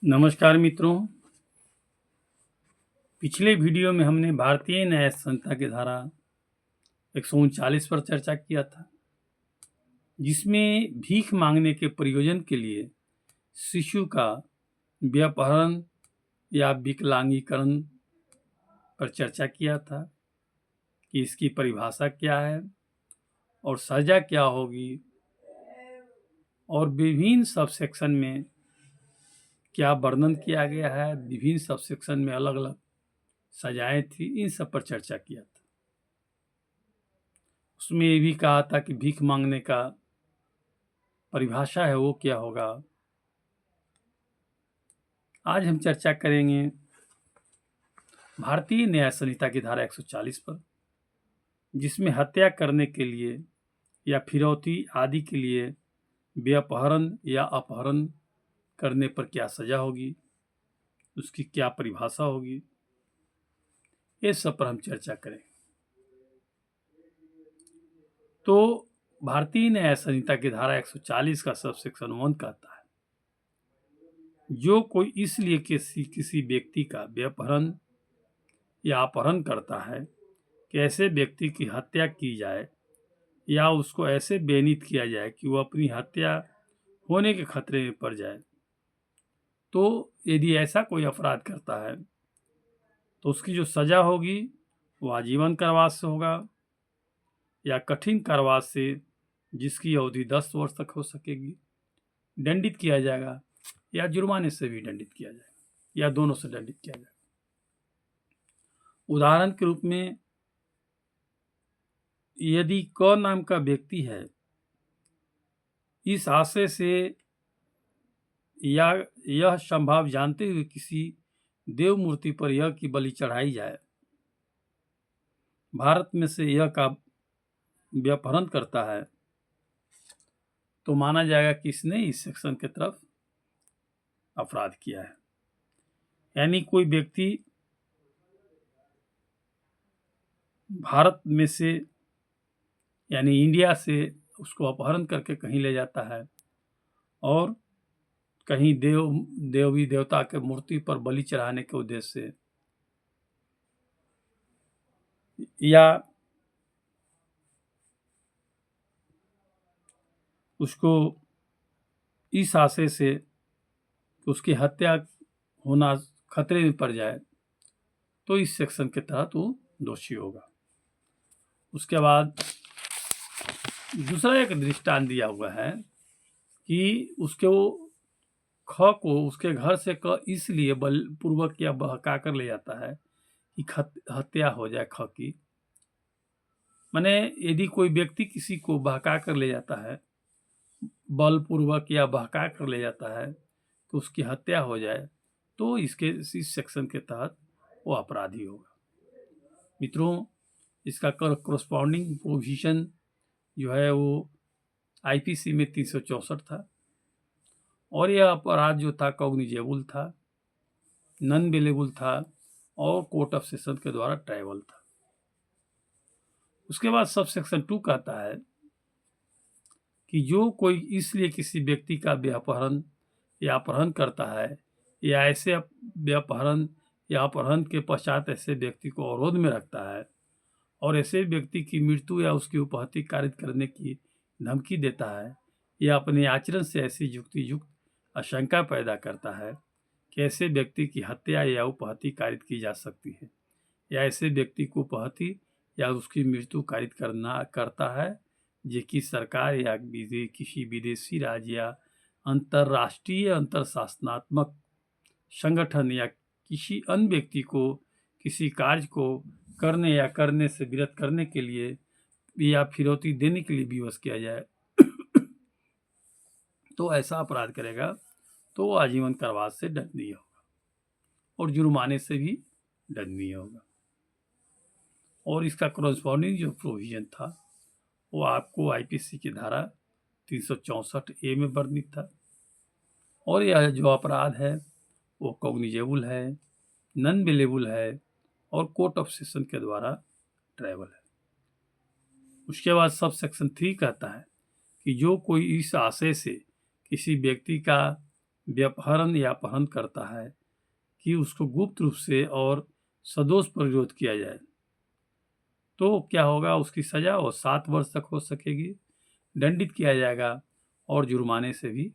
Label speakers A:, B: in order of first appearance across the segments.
A: नमस्कार मित्रों। पिछले वीडियो में हमने भारतीय न्याय संहिता की धारा 139 पर चर्चा किया था, जिसमें भीख मांगने के प्रयोजन के लिए शिशु का व्यपहरण या विकलांगीकरण पर चर्चा किया था कि इसकी परिभाषा क्या है और सजा क्या होगी और विभिन्न सबसेक्शन में क्या वर्णन किया गया है। विभिन्न सबसेक्शन में अलग अलग सजाएं थी, इन सब पर चर्चा किया था। उसमें ये भी कहा था कि भीख मांगने का परिभाषा है वो क्या होगा। आज हम चर्चा करेंगे भारतीय न्याय संहिता की धारा 140 पर, जिसमें हत्या करने के लिए या फिरौती आदि के लिए व्यपहरण या अपहरण करने पर क्या सजा होगी, उसकी क्या परिभाषा होगी, ये सब पर हम चर्चा करेंगे। तो भारतीय न्याय संहिता की धारा 140 का सबसेक्शन 1 कहता है, जो कोई इसलिए किसी व्यक्ति का व्यपहरण या अपहरण करता है कि ऐसे व्यक्ति की हत्या की जाए या उसको ऐसे बेनीत किया जाए कि वो अपनी हत्या होने के खतरे में पड़ जाए, तो यदि ऐसा कोई अपराध करता है तो उसकी जो सजा होगी वो आजीवन कारावास से होगा या कठिन कारावास से जिसकी अवधि 10 वर्ष तक हो सकेगी, दंडित किया जाएगा या जुर्माने से भी दंडित किया जाएगा या दोनों से दंडित किया जाएगा। उदाहरण के रूप में, यदि क नाम का व्यक्ति है, इस आशय से या यह संभव जानते हुए किसी देव मूर्ति पर यह की बलि चढ़ाई जाए, भारत में से यह का व्यपहरण करता है, तो माना जाएगा कि इसने इस सेक्शन के तरफ अपराध किया है। यानी कोई व्यक्ति भारत में से यानी इंडिया से उसको अपहरण करके कहीं ले जाता है और कहीं देवी देवता के मूर्ति पर बलि चढ़ाने के उद्देश्य से या उसको इस आशय से कि उसकी हत्या होना खतरे में पड़ जाए, तो इस सेक्शन के तहत वो दोषी होगा। उसके बाद दूसरा एक दृष्टांत दिया हुआ है कि उसके घर से क इसलिए बलपूर्वक या बहका कर ले जाता है कि हत्या हो जाए ख की। माने यदि कोई व्यक्ति किसी को बहका कर ले जाता है, बलपूर्वक या बहका कर ले जाता है तो उसकी हत्या हो जाए, तो इस सेक्शन के तहत वो अपराधी होगा। मित्रों, इसका करस्पॉन्डिंग प्रोविजन जो है वो आईपीसी में 364 था और यह अपराध जो था कॉग्निजेबल था, नॉन बेलेबल था और कोर्ट ऑफ सेशन के द्वारा ट्रायबल था। उसके बाद सब सेक्शन 2 कहता है कि जो कोई इसलिए किसी व्यक्ति का व्यपहरण या अपहरण करता है या ऐसे व्यपहरण या अपहरण के पश्चात ऐसे व्यक्ति को अवरोध में रखता है और ऐसे व्यक्ति की मृत्यु या उसकी उपहति कारित करने की धमकी देता है या अपने आचरण से ऐसी युक्तियुक्त आशंका पैदा करता है कि ऐसे व्यक्ति की हत्या या उपहति कारित की जा सकती है या ऐसे व्यक्ति को उपहति या उसकी मृत्यु कारित करता है जिसकी सरकार या किसी विदेशी राज्य या अंतर्राष्ट्रीय अंतरशासनात्मक संगठन या किसी अन्य व्यक्ति को किसी कार्य को करने या करने से विरत करने के लिए या फिरौती देने के लिए विवश किया जाए तो ऐसा अपराध करेगा तो वो आजीवन कारावास से दंडनीय होगा और जुर्माने से भी दंडनीय होगा। और इसका करस्पॉन्डिंग जो प्रोविजन था वो आपको आईपीसी की धारा 364A में वर्णित था और यह जो अपराध है वो कॉग्निजेबल है, नॉन बेलेबल है और कोर्ट ऑफ सेशन के द्वारा ट्रायबल है। उसके बाद सब सेक्शन 3 कहता है कि जो कोई इस आशय से किसी व्यक्ति का व्यपहरण या अपहरण करता है कि उसको गुप्त रूप से और सदोष प्रतिरोध किया जाए, तो क्या होगा, उसकी सजा वो 7 वर्ष तक हो सकेगी, दंडित किया जाएगा और जुर्माने से भी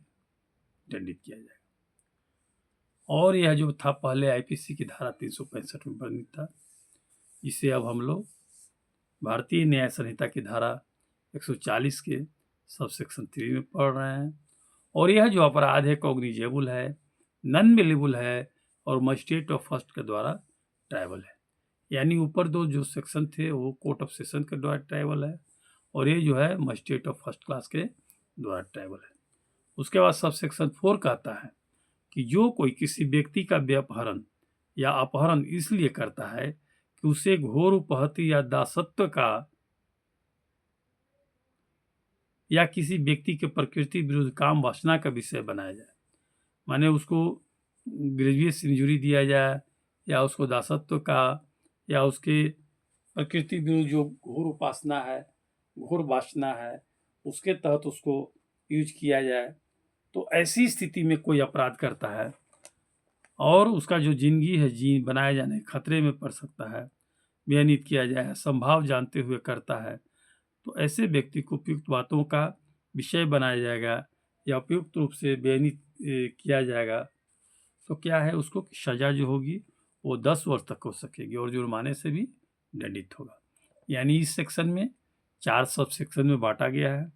A: दंडित किया जाएगा। और यह जो था पहले आईपीसी की धारा 365 में वर्णित था, इसे अब हम लोग भारतीय न्याय संहिता की धारा 140 के सबसेक्शन 3 में पढ़ रहे हैं। और यह जो अपराध है कॉग्निजेबल है, नॉन बेलेबल है और मजिस्ट्रेट ऑफ फर्स्ट के द्वारा ट्रायबल है। यानी ऊपर दो जो सेक्शन थे वो कोर्ट ऑफ सेशन के द्वारा ट्रायबल है और ये जो है मजिस्ट्रेट ऑफ फर्स्ट क्लास के द्वारा ट्रायबल है। उसके बाद सब सेक्शन 4 कहता है कि जो कोई किसी व्यक्ति का व्यपहरण या अपहरण इसलिए करता है कि उसे घोर उपहति या दासत्व का या किसी व्यक्ति के प्रकृति विरुद्ध काम वासना का विषय बनाया जाए, माने उसको ग्रेजुएस इंजुरी दिया जाए या उसको दासत्व का या उसके प्रकृति विरुद्ध जो घोर उपासना है, घोर वासना है, उसके तहत उसको यूज किया जाए, तो ऐसी स्थिति में कोई अपराध करता है और उसका जो जिंदगी है जी बनाए जाने खतरे में पड़ सकता है, बेअनित किया जाए, संभाव जानते हुए करता है, तो ऐसे व्यक्ति को उपयुक्त बातों का विषय बनाया जाएगा या उपयुक्त रूप से बेअनित किया जाएगा, तो क्या है, उसको सजा जो होगी वो 10 वर्ष तक हो सकेगी और जुर्माने से भी दंडित होगा। यानी इस सेक्शन में 4 सब सेक्शन में बांटा गया है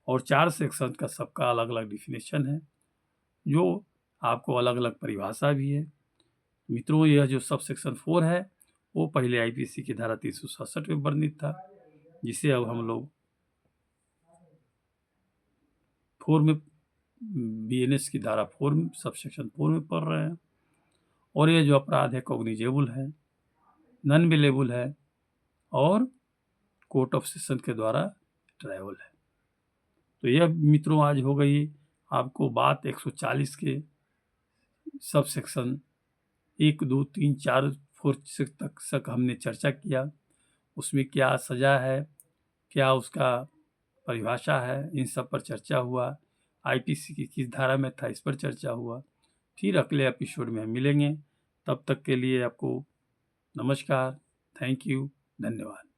A: और 4 सेक्शन का सबका अलग अलग डिफिनेशन है, जो आपको अलग अलग परिभाषा भी है। मित्रों, यह जो सब सेक्शन 4 है वो पहले आईपीसी की धारा 367 में वर्णित था, जिसे अब हम लोग 4 में बीएनएस की धारा 4 में सब सेक्शन 4 में पढ़ रहे हैं। और यह जो अपराध है कॉग्निजेबल है, नॉन बेलेबल है और कोर्ट ऑफ सेशन के द्वारा ट्रायबल है। तो यह मित्रों आज हो गई आपको बात 140 के सब सेक्शन 1, 2, 3, 4, 4 तक हमने चर्चा किया, उसमें क्या सजा है, क्या उसका परिभाषा है, इन सब पर चर्चा हुआ। आईपीसी की किस धारा में था, इस पर चर्चा हुआ। फिर अगले एपिसोड में हम मिलेंगे, तब तक के लिए आपको नमस्कार, थैंक यू, धन्यवाद।